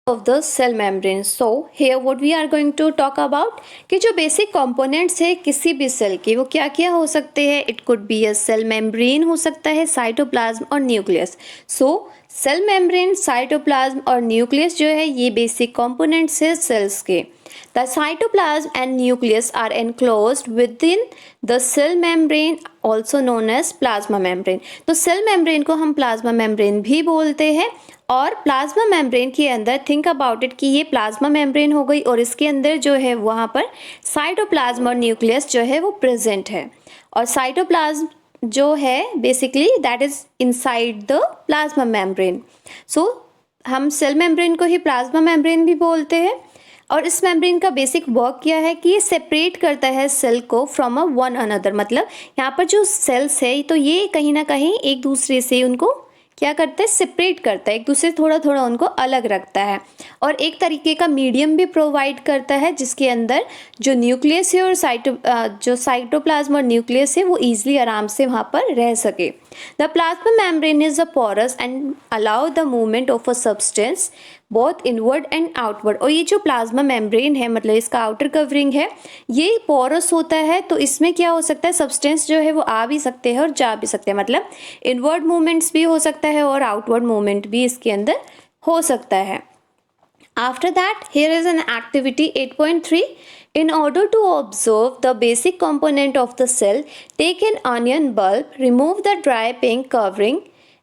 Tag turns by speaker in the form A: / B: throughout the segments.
A: of the cell membrane. So here what we are going to talk about कि जो basic components है किसी भी सेल के वो क्या क्या हो सकते हैं. It could be a cell membrane हो सकता है, cytoplasm और nucleus. So cell membrane, cytoplasm और nucleus जो है ये basic components है cells के. The cytoplasm and nucleus are enclosed within the cell membrane, also known as plasma membrane. तो cell membrane को हम plasma membrane भी बोलते हैं. और प्लाज्मा मेम्ब्रेन के अंदर थिंक अबाउट इट कि ये प्लाज्मा मेम्ब्रेन हो गई और इसके अंदर जो है वहाँ पर साइटोप्लाज्म और न्यूक्लियस जो है वो प्रेजेंट है. और साइटोप्लाज्म जो है basically that is inside the plasma membrane. So हम सेल मेम्ब्रेन को ही प्लाज्मा मेम्ब्रेन भी बोलते हैं. और इस मेम्ब्रेन का बेसिक वर्क क्या है कि ये सेपरेट करता है सेल को फ्रॉम अ वन अनदर. मतलब यहाँ पर जो सेल्स है तो ये कहीं ना कहीं एक दूसरे से उनको क्या करता है, सेपरेट करता है, एक दूसरे से थोड़ा थोड़ा उनको अलग रखता है. और एक तरीके का मीडियम भी प्रोवाइड करता है जिसके अंदर जो न्यूक्लियस है और जो साइटोप्लाज्म और न्यूक्लियस है वो ईजिली आराम से वहाँ पर रह सके. The plasma membrane is a porous and allow the movement of a substance both inward and outward. और ये जो प्लाज्मा मेम्ब्रेन है मतलब इसका आउटर कवरिंग है ये पोरस होता है. तो इसमें क्या हो सकता है, सब्सटेंस जो है वो आ भी सकते हैं और जा भी सकते हैं. मतलब इनवर्ड मूवमेंट्स भी हो सकता है और आउटवर्ड मूवमेंट भी इसके अंदर हो सकता है. After that, here is an activity 8.3. In order to observe the basic component of the cell, take an onion bulb, remove the dry pink covering,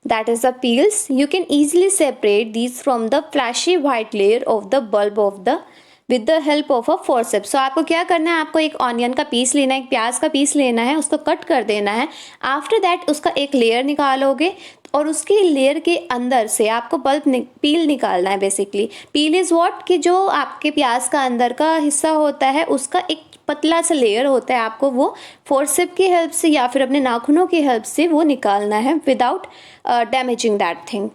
A: that is the peels. You can easily separate these from the flashy white layer of the bulb with the help of a forceps. So आपको क्या करना है, आपको एक onion का piece लेना है, एक प्याज का पीस लेना है, उसको कट कर देना है. आफ्टर दैट उसका एक लेयर निकालोगे और उसकी लेयर के अंदर से आपको पील निकालना है. बेसिकली पील इज़ व्हाट कि जो आपके प्याज का अंदर का हिस्सा होता है उसका एक पतला सा लेयर होता है, आपको वो फोर्सेप की हेल्प से या फिर अपने नाखूनों की हेल्प से वो निकालना है without damaging that thing.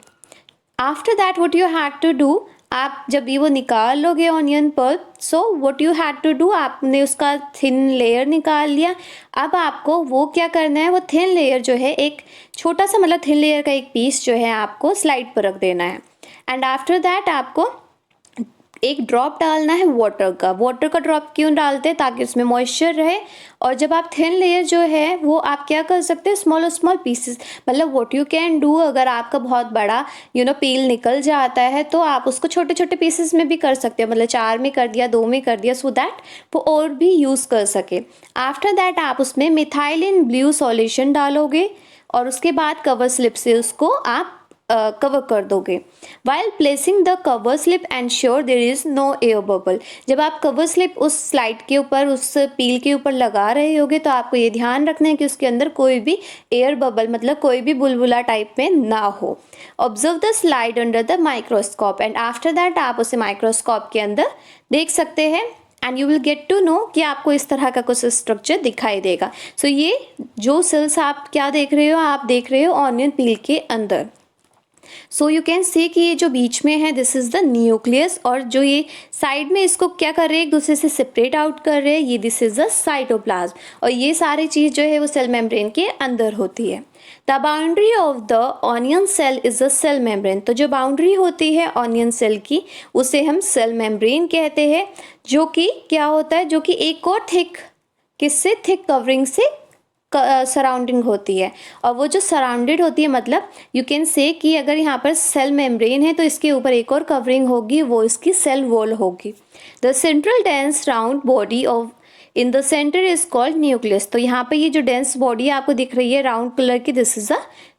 A: After that what you have to do, आप जब ये वो निकाल लोगे onion pulp, so what you had to do, आपने उसका थिन लेयर निकाल लिया. अब आपको वो क्या करना है, वो थिन लेयर जो है एक छोटा सा मतलब थिन लेयर का एक पीस जो है आपको स्लाइड पर रख देना है. एंड आफ्टर दैट आपको एक ड्रॉप डालना है वाटर का ड्रॉप क्यों डालते हैं, ताकि उसमें मॉइस्चर रहे. और जब आप थिन लेयर जो है वो आप क्या कर सकते हैं, स्मॉल पीसेस, मतलब व्हाट यू कैन डू, अगर आपका बहुत बड़ा पील निकल जाता है तो आप उसको छोटे छोटे पीसेस में भी कर सकते हैं. मतलब 4 में कर दिया, 2 में कर दिया, सो दैट वो और भी यूज़ कर सके. आफ्टर दैट आप उसमें मिथाइलिन ब्लू सॉल्यूशन डालोगे और उसके बाद कवर स्लिप से उसको आप कवर कर दोगे. While placing the cover slip ensure there is no air bubble. जब आप कवर स्लिप उस स्लाइड के ऊपर, उस पील के ऊपर लगा रहे होगे तो आपको ये ध्यान रखना है कि उसके अंदर कोई भी एयर बबल मतलब कोई भी बुलबुला टाइप में ना हो. Observe the slide under the microscope and after that आप उसे माइक्रोस्कोप के अंदर देख सकते हैं and you will get to know कि आपको इस तरह का कुछ स्ट्रक्चर दिखाई देगा. सो ये जो सेल्स आप क्या देख रहे हो, आप देख रहे हो ऑनियन पील के अंदर. सो यू कैन सी कि ये जो बीच में है दिस इज़ द न्यूक्लियस और जो ये साइड में इसको क्या कर रहे हैं, एक दूसरे से सेपरेट आउट कर रहे हैं, ये दिस इज़ द साइटोप्लाज्म. और ये सारी चीज़ जो है वो सेल मेम्ब्रेन के अंदर होती है. The boundary of the onion cell is the cell membrane. तो जो बाउंड्री होती है ऑनियन सेल की उसे हम सेल मेम्ब्रेन कहते हैं, जो कि क्या होता है, जो कि एक और थिक कवरिंग से सराउंडिंग होती है. और वो जो सराउंडेड होती है मतलब यू कैन से कि अगर यहाँ पर सेल मेम्ब्रेन है तो इसके ऊपर एक और कवरिंग होगी, वो इसकी सेल वॉल होगी. The central dense round body of in the centre is called nucleus. तो यहाँ पर ये जो डेंस बॉडी आपको दिख रही है राउंड कलर की, दिस इज अ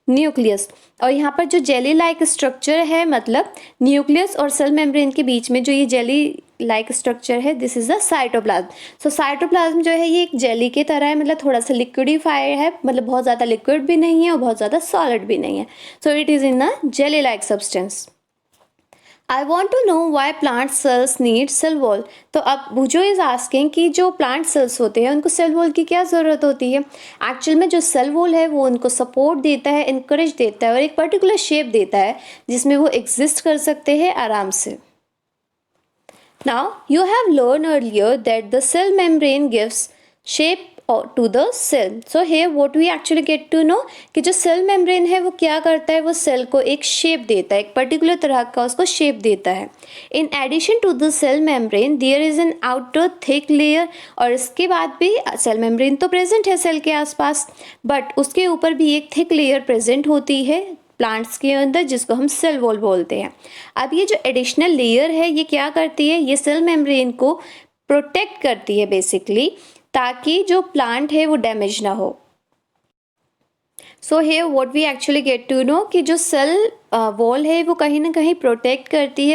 A: न्यूक्लियस. और यहाँ पर जो जेली लाइक स्ट्रक्चर है मतलब न्यूक्लियस और सेल मेम्ब्रेन के बीच में जो ये जेली लाइक स्ट्रक्चर है this is the cytoplasm. So cytoplasm जो है ये एक जेली की तरह है, मतलब थोड़ा सा लिक्विडिफाइड है, मतलब बहुत ज़्यादा लिक्विड भी नहीं है और बहुत ज़्यादा सॉलिड भी नहीं है. So it is in a jelly like substance. I want to know why plant cells need cell wall. तो अब भुजो इज आस्किंग कि जो प्लांट सेल्स होते हैं उनको सेल वॉल की क्या ज़रूरत होती है. एक्चुअल में जो सेल वॉल है वो उनको सपोर्ट देता है, इंकरेज देता है और एक पर्टिकुलर शेप देता है जिसमें वो एग्जिस्ट कर सकते हैं आराम से. Now you have learned earlier that the cell membrane gives shape to the cell. So here what we actually get to know कि जो सेल मेम्ब्रेन है वो क्या करता है, वो सेल को एक शेप देता है, एक पर्टिकुलर तरह का उसको शेप देता है. In addition to the cell membrane there is an outer thick layer. और इसके बाद भी सेल मेम्ब्रेन तो प्रेजेंट है सेल के आसपास, बट उसके ऊपर भी एक थिक लेयर प्रेजेंट होती है प्लांट्स के अंदर, जिसको हम सेल वॉल बोलते हैं. अब ये जो एडिशनल लेयर है ये क्या करती है, ये सेल मेम्ब्रेन को प्रोटेक्ट करती है बेसिकली, ताकि जो प्लांट है वो डैमेज ना हो. So here what we actually get to know कि जो सेल वॉल है वो कहीं ना कहीं प्रोटेक्ट करती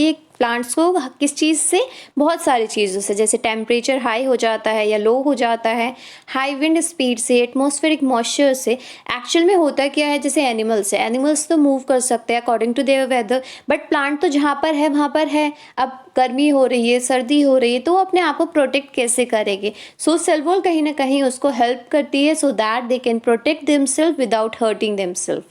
A: है प्लांट्स को किस चीज़ से, बहुत सारी चीज़ों से, जैसे टेम्परेचर हाई हो जाता है या लो हो जाता है, हाई विंड स्पीड से, एटमॉस्फेरिक मॉइस्चर से. एक्चुअल में होता क्या है, जैसे एनिमल्स तो मूव कर सकते हैं according to their weather, but plant तो जहाँ पर है वहाँ पर है. अब गर्मी हो रही है, सर्दी हो रही है, तो वो अपने आप को प्रोटेक्ट कैसे करेंगे. सो सेल वॉल कहीं ना कहीं उसको हेल्प करती है, so that they can protect themselves without hurting themselves.